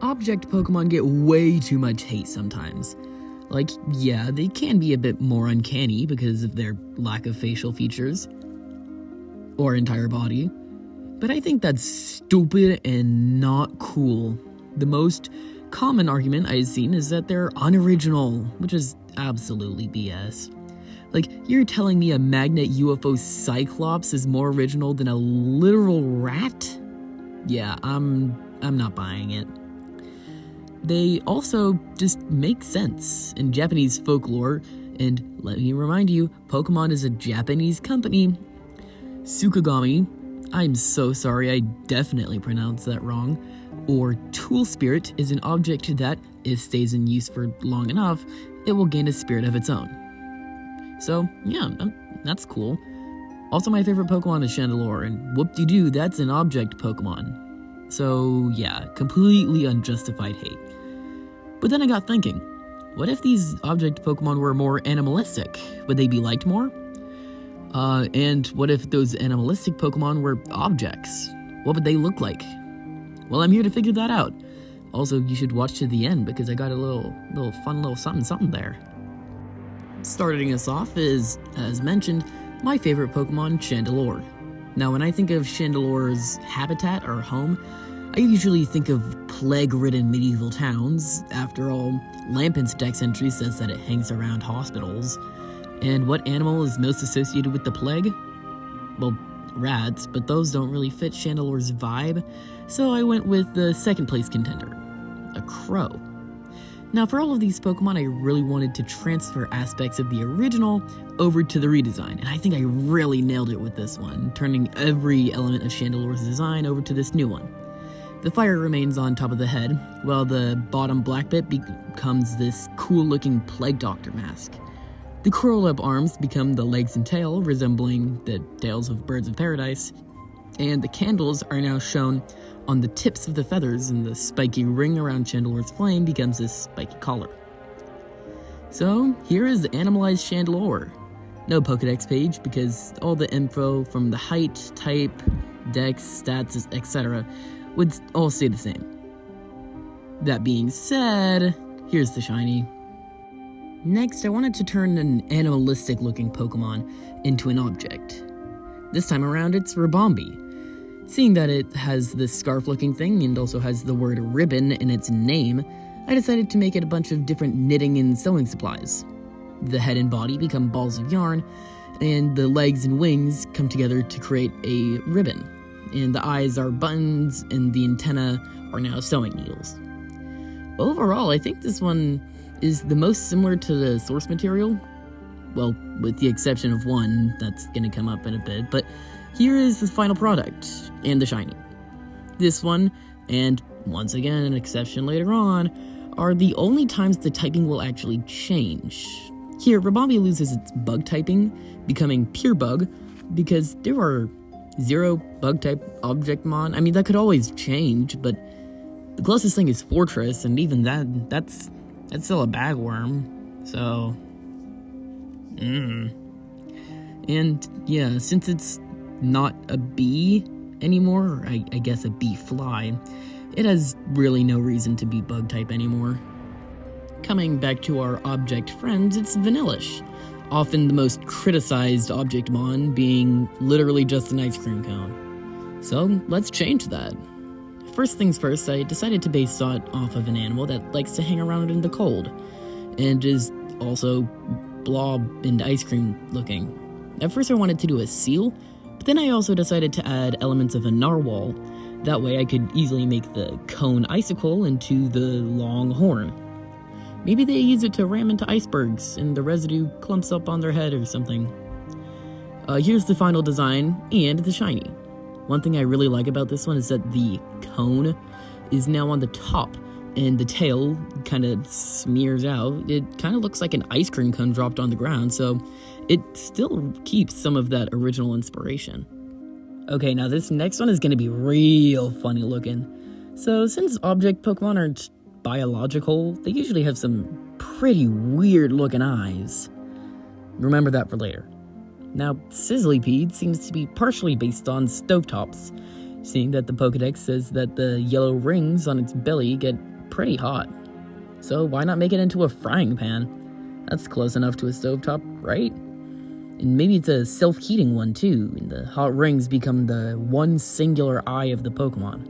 Object Pokemon get way too much hate sometimes. Like, yeah, they can be a bit more uncanny because of their lack of facial features or entire body, but I think that's stupid and not cool. The most common argument I've seen is that they're unoriginal, which is absolutely BS. Like, you're telling me a magnet UFO Cyclops is more original than a literal rat? Yeah, I'm not buying it. They also just make sense in Japanese folklore, and let me remind you, Pokemon is a Japanese company. Tsukigami, I'm so sorry, I definitely pronounced that wrong, or Tool Spirit is an object that, if stays in use for long enough, it will gain a spirit of its own. So, yeah, that's cool. Also, my favorite Pokemon is Chandelure, and whoop-de-doo, that's an object Pokemon. So, yeah, completely unjustified hate. But then I got thinking, what if these object Pokemon were more animalistic? Would they be liked more? And what if those animalistic Pokemon were objects? What would they look like? Well, I'm here to figure that out. Also, you should watch to the end because I got a little fun little something there. Starting us off is, as mentioned, my favorite Pokemon, Chandelure. Now, when I think of Chandelure's habitat or home, I usually think of plague-ridden medieval towns. After all, Lampent's Dex entry says that it hangs around hospitals. And what animal is most associated with the plague? Well, rats, but those don't really fit Chandelure's vibe, so I went with the second place contender, a crow. Now, for all of these Pokemon, I really wanted to transfer aspects of the original over to the redesign, and I think I really nailed it with this one, turning every element of Chandelure's design over to this new one. The fire remains on top of the head, while the bottom black bit becomes this cool-looking Plague Doctor mask. The curl-up arms become the legs and tail, resembling the tails of birds of paradise, and the candles are now shown on the tips of the feathers, and the spiky ring around Chandelure's flame becomes this spiky collar. So, here is the Animalized Chandelure. No Pokedex page, because all the info from the height, type, dex, stats, etc. would all stay the same. That being said, here's the shiny. Next, I wanted to turn an animalistic-looking Pokemon into an object. This time around, it's Ribombee. Seeing that it has this scarf-looking thing and also has the word ribbon in its name, I decided to make it a bunch of different knitting and sewing supplies. The head and body become balls of yarn, and the legs and wings come together to create a ribbon. And the eyes are buttons, and the antennae are now sewing needles. Overall, I think this one is the most similar to the source material. Well, with the exception of one that's going to come up in a bit, but here is the final product, and the shiny. This one, and once again an exception later on, are the only times the typing will actually change. Here, Ribombee loses its bug typing, becoming pure bug, because there are 0 bug-type Objectmon. I mean, that could always change, but the closest thing is Fortress, and even that's still a bagworm, so... And, yeah, since it's not a bee anymore, or I guess a bee fly, it has really no reason to be bug-type anymore. Coming back to our object friends, it's Vanillish, often the most criticized Objectmon, being literally just an ice cream cone. So, let's change that. First things first, I decided to base it off of an animal that likes to hang around in the cold, and is also blob and ice cream looking. At first I wanted to do a seal, but then I also decided to add elements of a narwhal. That way I could easily make the cone icicle into the long horn. Maybe they use it to ram into icebergs and the residue clumps up on their head or something. Here's the final design and the shiny. One thing I really like about this one is that the cone is now on the top and the tail kind of smears out. It kind of looks like an ice cream cone dropped on the ground, so it still keeps some of that original inspiration. Okay, now this next one is going to be real funny looking. So since object Pokemon aren't biological, they usually have some pretty weird looking eyes. Remember that for later. Now, Sizzlypeed seems to be partially based on stovetops, seeing that the Pokedex says that the yellow rings on its belly get pretty hot. So why not make it into a frying pan? That's close enough to a stovetop, right? And maybe it's a self-heating one too, and the hot rings become the one singular eye of the Pokemon.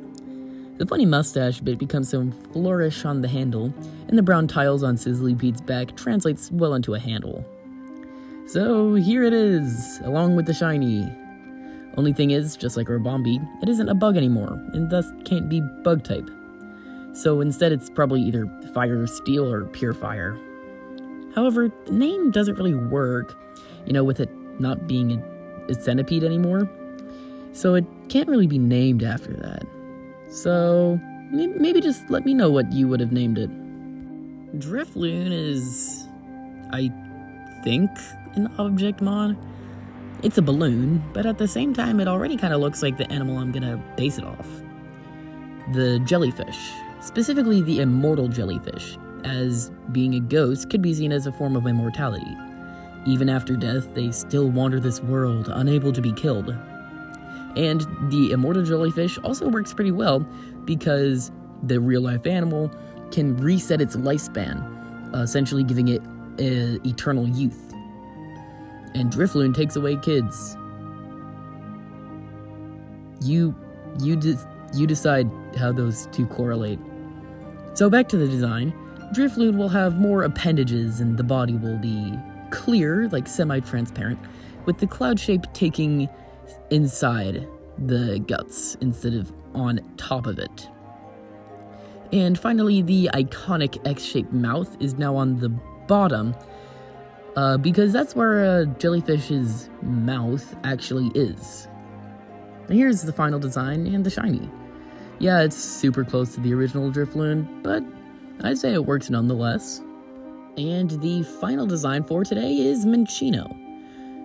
The funny mustache bit becomes some flourish on the handle, and the brown tiles on Sizzlypeed's back translates well into a handle. So here it is, along with the shiny. Only thing is, just like Ribombee, it isn't a bug anymore, and thus can't be bug type. So instead it's probably either fire, steel, or pure fire. However, the name doesn't really work, with it not being a centipede anymore. So it can't really be named after that. So maybe just let me know what you would have named it. Drifloon is, I think, an Objectmon. It's a balloon, but at the same time it already kind of looks like the animal I'm gonna base it off. The jellyfish, specifically the immortal jellyfish, as being a ghost could be seen as a form of immortality. Even after death, they still wander this world, unable to be killed. And the immortal jellyfish also works pretty well because the real-life animal can reset its lifespan, essentially giving it eternal youth. And Drifloon takes away kids. You decide how those two correlate. So back to the design. Drifloon will have more appendages and the body will be clear, like semi-transparent, with the cloud shape taking inside the guts instead of on top of it. And finally, the iconic X-shaped mouth is now on the bottom, because that's where a jellyfish's mouth actually is. And here's the final design and the shiny. Yeah, it's super close to the original Drifloon, but I'd say it works nonetheless. And the final design for today is Minccino.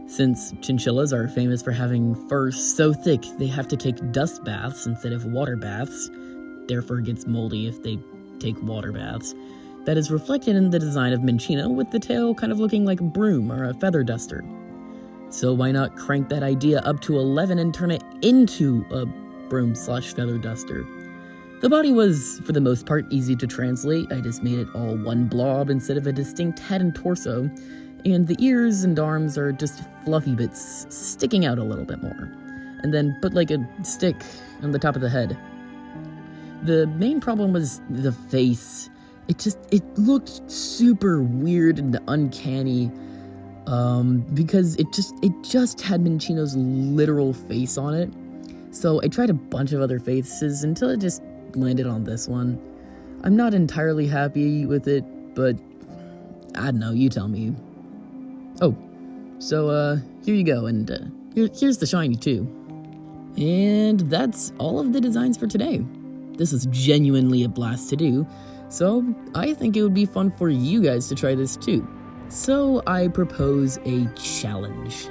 Since chinchillas are famous for having fur so thick they have to take dust baths instead of water baths, therefore it gets moldy if they take water baths, that is reflected in the design of Minccino with the tail kind of looking like a broom or a feather duster. So why not crank that idea up to 11 and turn it into a broom/feather duster? The body was, for the most part, easy to translate. I just made it all one blob instead of a distinct head and torso, and the ears and arms are just fluffy bits sticking out a little bit more, and then put like a stick on the top of the head. The main problem was the face. It looked super weird and uncanny, because it just had Minccino's literal face on it. So I tried a bunch of other faces until it just landed on this one. I'm not entirely happy with it, but I don't know, you tell me. Oh, so here you go, and here's the shiny too. And that's all of the designs for today. This is genuinely a blast to do, so I think it would be fun for you guys to try this too. So I propose a challenge.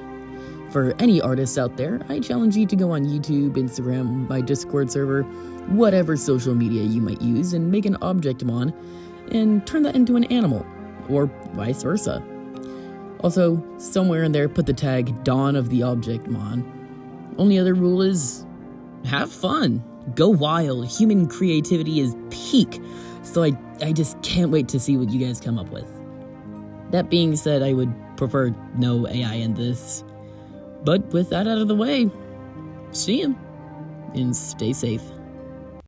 For any artists out there, I challenge you to go on YouTube, Instagram, my Discord server, whatever social media you might use, and make an Objectmon and turn that into an animal, or vice versa. Also, somewhere in there, put the tag Dawn of the Objectmon. Only other rule is, have fun. Go wild. Human creativity is peak, so I just can't wait to see what you guys come up with. That being said, I would prefer no AI in this. But with that out of the way, see ya, and stay safe.